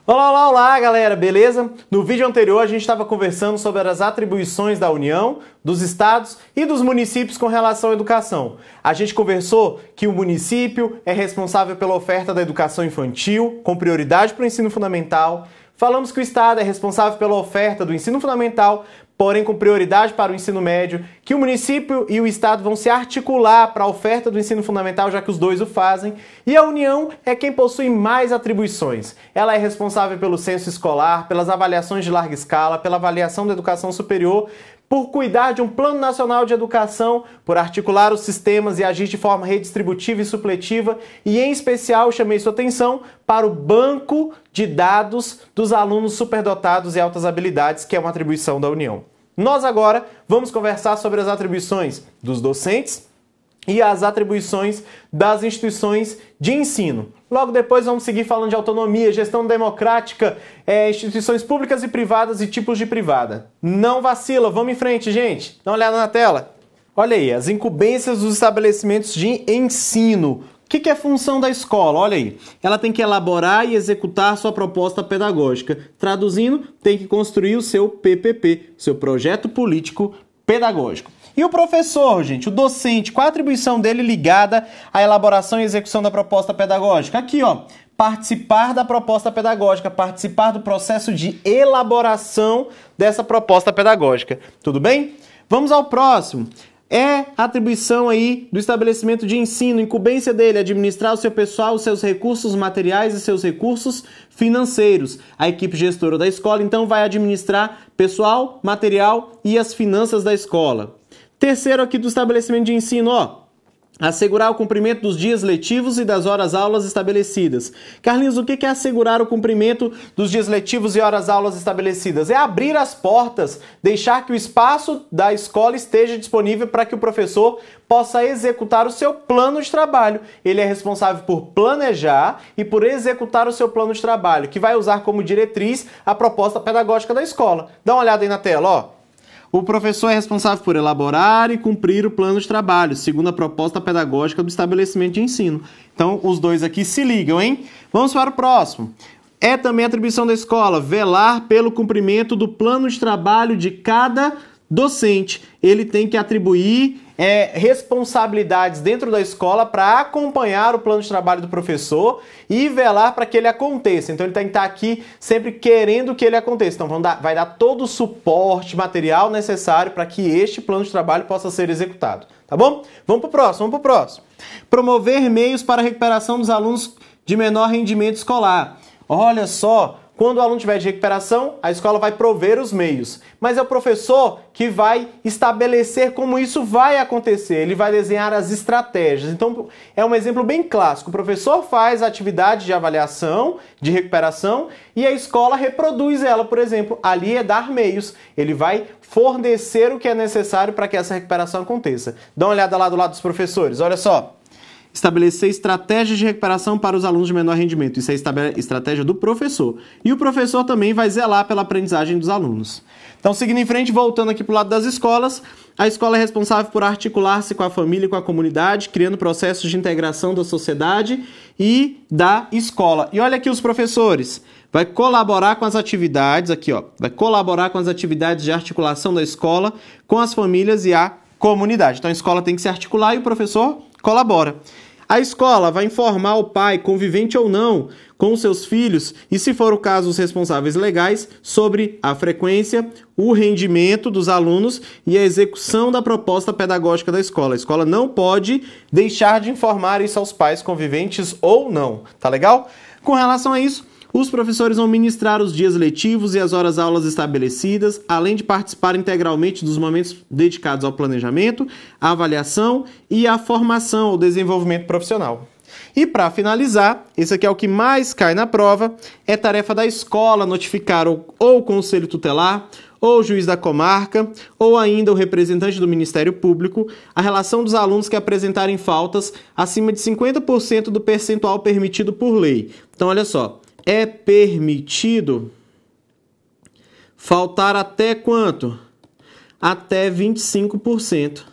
Olá, olá, olá, galera, beleza? No vídeo anterior a gente estava conversando sobre as atribuições da União, dos estados e dos municípios com relação à educação. A gente conversou que o município é responsável pela oferta da educação infantil, com prioridade para o ensino fundamental. Falamos que o estado é responsável pela oferta do ensino fundamental, porém com prioridade para o ensino médio, que o município e o estado vão se articular para a oferta do ensino fundamental, já que os dois o fazem, e a União é quem possui mais atribuições. Ela é responsável pelo censo escolar, pelas avaliações de larga escala, pela avaliação da educação superior, por cuidar de um plano nacional de educação, por articular os sistemas e agir de forma redistributiva e supletiva, e em especial chamei sua atenção para o banco de dados dos alunos superdotados e altas habilidades, que é uma atribuição da União. Nós agora vamos conversar sobre as atribuições dos docentes e as atribuições das instituições de ensino. Logo depois vamos seguir falando de autonomia, gestão democrática, instituições públicas e privadas e tipos de privada. Não vacila, vamos em frente, gente. Dá uma olhada na tela. Olha aí, as incumbências dos estabelecimentos de ensino. O que é a função da escola? Olha aí, ela tem que elaborar e executar sua proposta pedagógica. Traduzindo, tem que construir o seu PPP, seu projeto político pedagógico. E o professor, gente, o docente, qual a atribuição dele ligada à elaboração e execução da proposta pedagógica? Aqui, ó, participar da proposta pedagógica, participar do processo de elaboração dessa proposta pedagógica. Tudo bem? Vamos ao próximo. É atribuição aí do estabelecimento de ensino, incumbência dele, administrar o seu pessoal, os seus recursos materiais e seus recursos financeiros. A equipe gestora da escola, então, vai administrar pessoal, material e as finanças da escola. Terceiro aqui do estabelecimento de ensino, ó. Assegurar o cumprimento dos dias letivos e das horas-aulas estabelecidas. Carlinhos, o que é assegurar o cumprimento dos dias letivos e horas-aulas estabelecidas? É abrir as portas, deixar que o espaço da escola esteja disponível para que o professor possa executar o seu plano de trabalho. Ele é responsável por planejar e por executar o seu plano de trabalho, que vai usar como diretriz a proposta pedagógica da escola. Dá uma olhada aí na tela, ó. O professor é responsável por elaborar e cumprir o plano de trabalho, segundo a proposta pedagógica do estabelecimento de ensino. Então, os dois aqui se ligam, hein? Vamos para o próximo. É também atribuição da escola velar pelo cumprimento do plano de trabalho de cada docente. Ele tem que atribuir responsabilidades dentro da escola para acompanhar o plano de trabalho do professor e velar para que ele aconteça. Então ele tem que estar aqui sempre querendo que ele aconteça. Então vai dar todo o suporte material necessário para que este plano de trabalho possa ser executado. Tá bom? Vamos para o próximo. Promover meios para a recuperação dos alunos de menor rendimento escolar. Olha só, quando o aluno tiver de recuperação, a escola vai prover os meios. Mas é o professor que vai estabelecer como isso vai acontecer. Ele vai desenhar as estratégias. Então, é um exemplo bem clássico. O professor faz a atividade de avaliação, de recuperação, e a escola reproduz ela, por exemplo. Ali é dar meios. Ele vai fornecer o que é necessário para que essa recuperação aconteça. Dá uma olhada lá do lado dos professores. Olha só. Estabelecer estratégias de recuperação para os alunos de menor rendimento. Isso é estratégia do professor. E o professor também vai zelar pela aprendizagem dos alunos. Então, seguindo em frente, voltando aqui para o lado das escolas, a escola é responsável por articular-se com a família e com a comunidade, criando processos de integração da sociedade e da escola. E olha aqui os professores. Vai colaborar com as atividades, aqui ó, vai colaborar com as atividades de articulação da escola com as famílias e a comunidade. Então, a escola tem que se articular e o professor colabora. A escola vai informar o pai, convivente ou não, com os seus filhos e, se for o caso, os responsáveis legais, sobre a frequência, o rendimento dos alunos e a execução da proposta pedagógica da escola. A escola não pode deixar de informar isso aos pais, conviventes ou não. Tá legal? Com relação a isso, os professores vão ministrar os dias letivos e as horas-aulas estabelecidas, além de participar integralmente dos momentos dedicados ao planejamento, à avaliação e à formação ou desenvolvimento profissional. E para finalizar, esse aqui é o que mais cai na prova, é tarefa da escola notificar ou o conselho tutelar, ou o juiz da comarca, ou ainda o representante do Ministério Público, a relação dos alunos que apresentarem faltas acima de 50% do percentual permitido por lei. Então, olha só. É permitido faltar até quanto? Até 25%.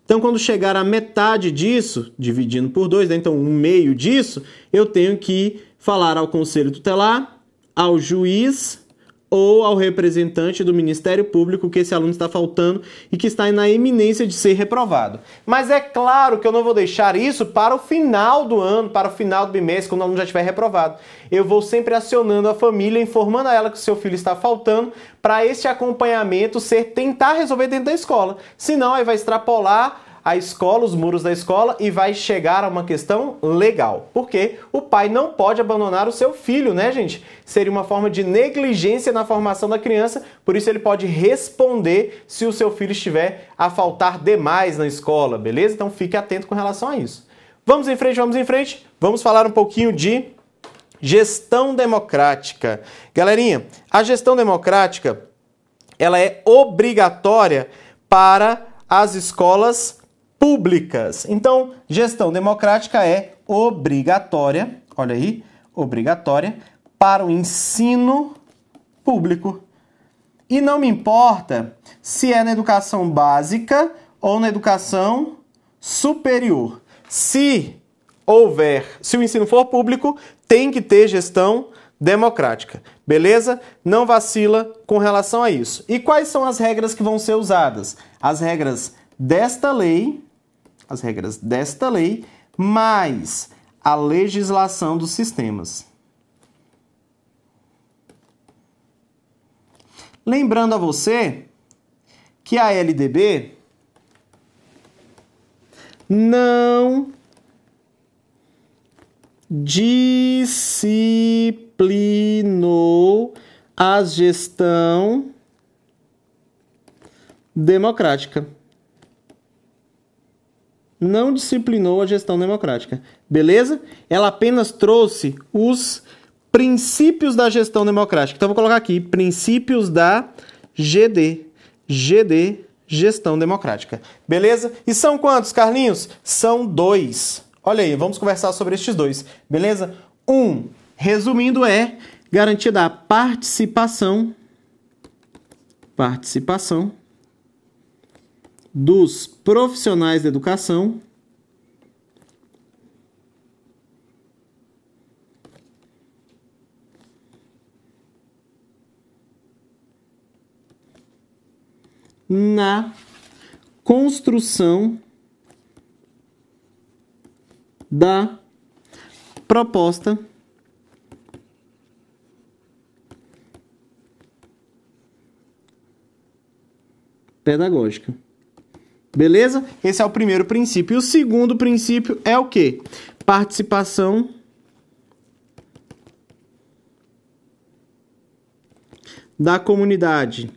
Então, quando chegar a metade disso, dividindo por 2, né? Então, um meio disso, eu tenho que falar ao conselho tutelar ao juiz ou ao representante do Ministério Público que esse aluno está faltando e que está na iminência de ser reprovado. Mas é claro que eu não vou deixar isso para o final do ano, para o final do bimestre, quando o aluno já estiver reprovado. Eu vou sempre acionando a família, informando a ela que o seu filho está faltando, para esse acompanhamento tentar resolver dentro da escola. Senão, aí vai extrapolar a escola, os muros da escola, e vai chegar a uma questão legal. Porque o pai não pode abandonar o seu filho, né, gente? Seria uma forma de negligência na formação da criança, por isso ele pode responder se o seu filho estiver a faltar demais na escola, beleza? Então fique atento com relação a isso. Vamos em frente, vamos em frente. Vamos falar um pouquinho de gestão democrática. Galerinha, a gestão democrática, ela é obrigatória para as escolas públicas. Então, gestão democrática é obrigatória, olha aí, obrigatória para o ensino público. E não me importa se é na educação básica ou na educação superior. Se o ensino for público, tem que ter gestão democrática, beleza? Não vacila com relação a isso. E quais são as regras que vão ser usadas? As regras desta lei, mais a legislação dos sistemas. Lembrando a você que a LDB não disciplinou a gestão democrática. Não disciplinou a gestão democrática. Beleza? Ela apenas trouxe os princípios da gestão democrática. Então, vou colocar aqui, princípios da GD, gestão democrática. Beleza? E são quantos, Carlinhos? São 2. Olha aí, vamos conversar sobre estes 2. Beleza? 1, resumindo, é garantia da participação dos profissionais da educação na construção da proposta pedagógica. Beleza? Esse é o primeiro princípio. E o segundo princípio é o quê? Participação da comunidade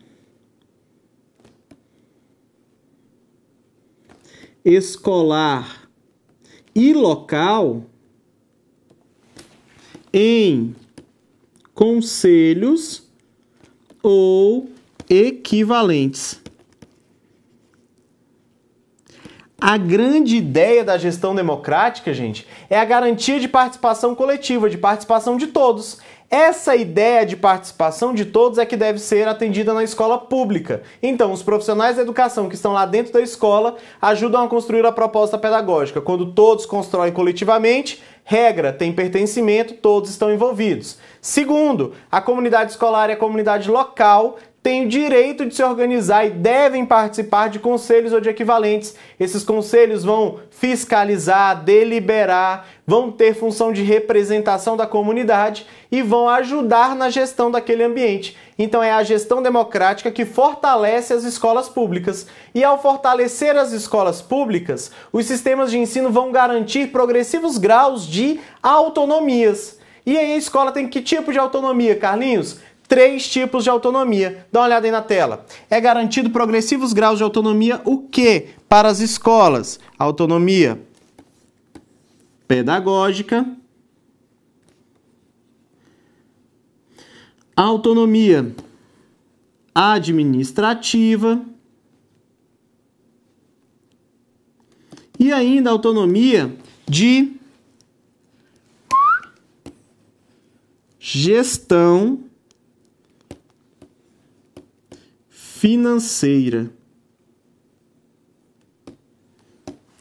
escolar e local em conselhos ou equivalentes. A grande ideia da gestão democrática, gente, é a garantia de participação coletiva, de participação de todos. Essa ideia de participação de todos é que deve ser atendida na escola pública. Então, os profissionais da educação que estão lá dentro da escola ajudam a construir a proposta pedagógica. Quando todos constroem coletivamente, regra, tem pertencimento, todos estão envolvidos. Segundo, a comunidade escolar e a comunidade local têm o direito de se organizar e devem participar de conselhos ou de equivalentes. Esses conselhos vão fiscalizar, deliberar, vão ter função de representação da comunidade e vão ajudar na gestão daquele ambiente. Então é a gestão democrática que fortalece as escolas públicas. E ao fortalecer as escolas públicas, os sistemas de ensino vão garantir progressivos graus de autonomias. E aí a escola tem que tipo de autonomia, Carlinhos? 3 tipos de autonomia. Dá uma olhada aí na tela. É garantido progressivos graus de autonomia o quê? Para as escolas. Autonomia pedagógica, autonomia administrativa e ainda autonomia de gestão financeira.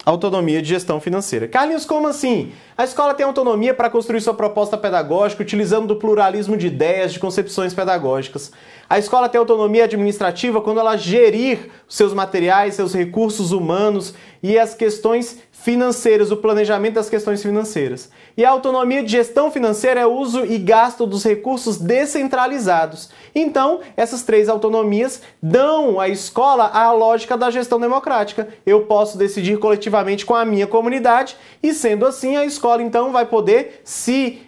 Autonomia de gestão financeira. Carlinhos, como assim? A escola tem autonomia para construir sua proposta pedagógica utilizando do pluralismo de ideias, de concepções pedagógicas. A escola tem autonomia administrativa quando ela gerir seus materiais, seus recursos humanos e as questões financeiras, o planejamento das questões financeiras. E a autonomia de gestão financeira é o uso e gasto dos recursos descentralizados. Então, essas três autonomias dão à escola a lógica da gestão democrática. Eu posso decidir coletivamente com a minha comunidade e, sendo assim, a escola então vai poder se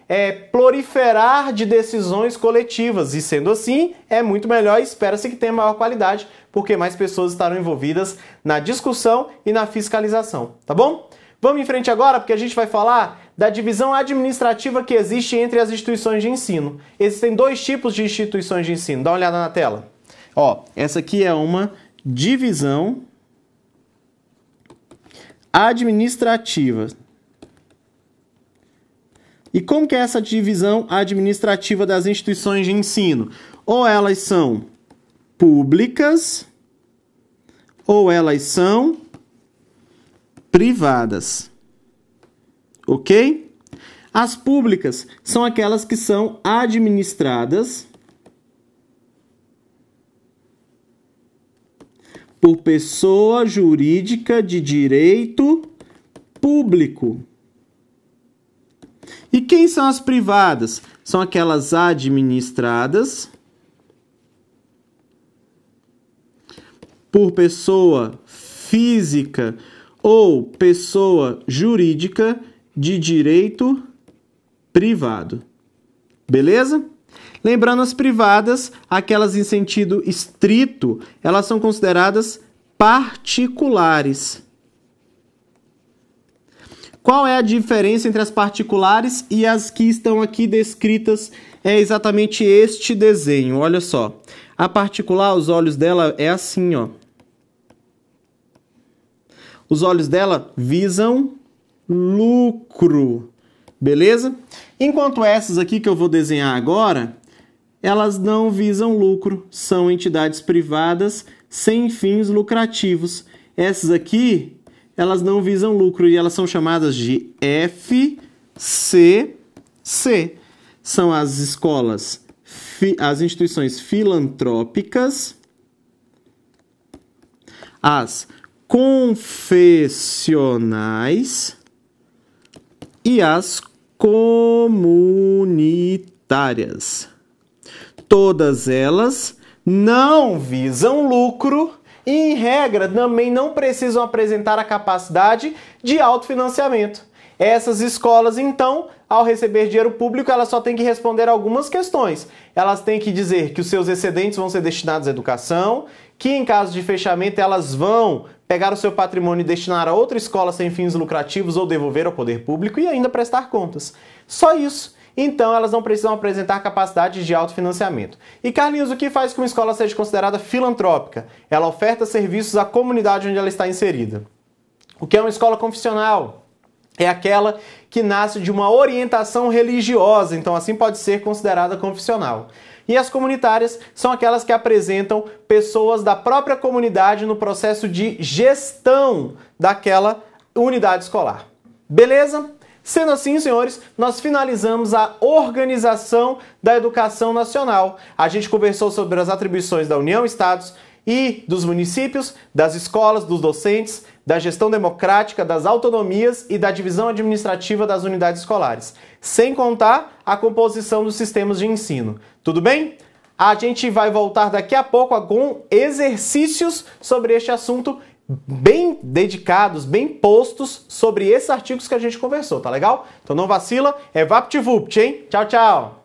proliferar de decisões coletivas. E, sendo assim, é muito melhor e espera-se que tenha maior qualidade, porque mais pessoas estarão envolvidas na discussão e na fiscalização, tá bom? Vamos em frente agora, porque a gente vai falar da divisão administrativa que existe entre as instituições de ensino. Existem dois tipos de instituições de ensino. Dá uma olhada na tela. Ó, essa aqui é uma divisão administrativa. E como que é essa divisão administrativa das instituições de ensino? Ou elas são públicas, ou elas são privadas. Ok? As públicas são aquelas que são administradas por pessoa jurídica de direito público. E quem são as privadas? São aquelas administradas por pessoa física ou pessoa jurídica de direito privado. Beleza? Lembrando, as privadas, aquelas em sentido estrito, elas são consideradas particulares. Qual é a diferença entre as particulares e as que estão aqui descritas? É exatamente este desenho, olha só. A particular, os olhos dela é assim, ó. Os olhos dela visam lucro, beleza? Enquanto essas aqui que eu vou desenhar agora, elas não visam lucro, são entidades privadas sem fins lucrativos. Essas aqui, elas não visam lucro e elas são chamadas de FCC. São as escolas, as instituições filantrópicas, as confessionais e as comunitárias. Todas elas não visam lucro e, em regra, também não precisam apresentar a capacidade de autofinanciamento. Essas escolas, então, ao receber dinheiro público, elas só têm que responder algumas questões. Elas têm que dizer que os seus excedentes vão ser destinados à educação, que em caso de fechamento elas vão pegar o seu patrimônio e destinar a outra escola sem fins lucrativos ou devolver ao poder público e ainda prestar contas. Só isso. Então, elas não precisam apresentar capacidade de autofinanciamento. E, Carlinhos, o que faz com que uma escola seja considerada filantrópica? Ela oferta serviços à comunidade onde ela está inserida. O que é uma escola confessional? É aquela que nasce de uma orientação religiosa, então assim pode ser considerada confessional. E as comunitárias são aquelas que apresentam pessoas da própria comunidade no processo de gestão daquela unidade escolar. Beleza? Sendo assim, senhores, nós finalizamos a organização da educação nacional. A gente conversou sobre as atribuições da União, Estados e dos municípios, das escolas, dos docentes, da gestão democrática, das autonomias e da divisão administrativa das unidades escolares, sem contar a composição dos sistemas de ensino. Tudo bem? A gente vai voltar daqui a pouco com exercícios sobre este assunto bem dedicados, bem postos sobre esses artigos que a gente conversou, tá legal? Então não vacila, é VaptVupt, hein? Tchau, tchau!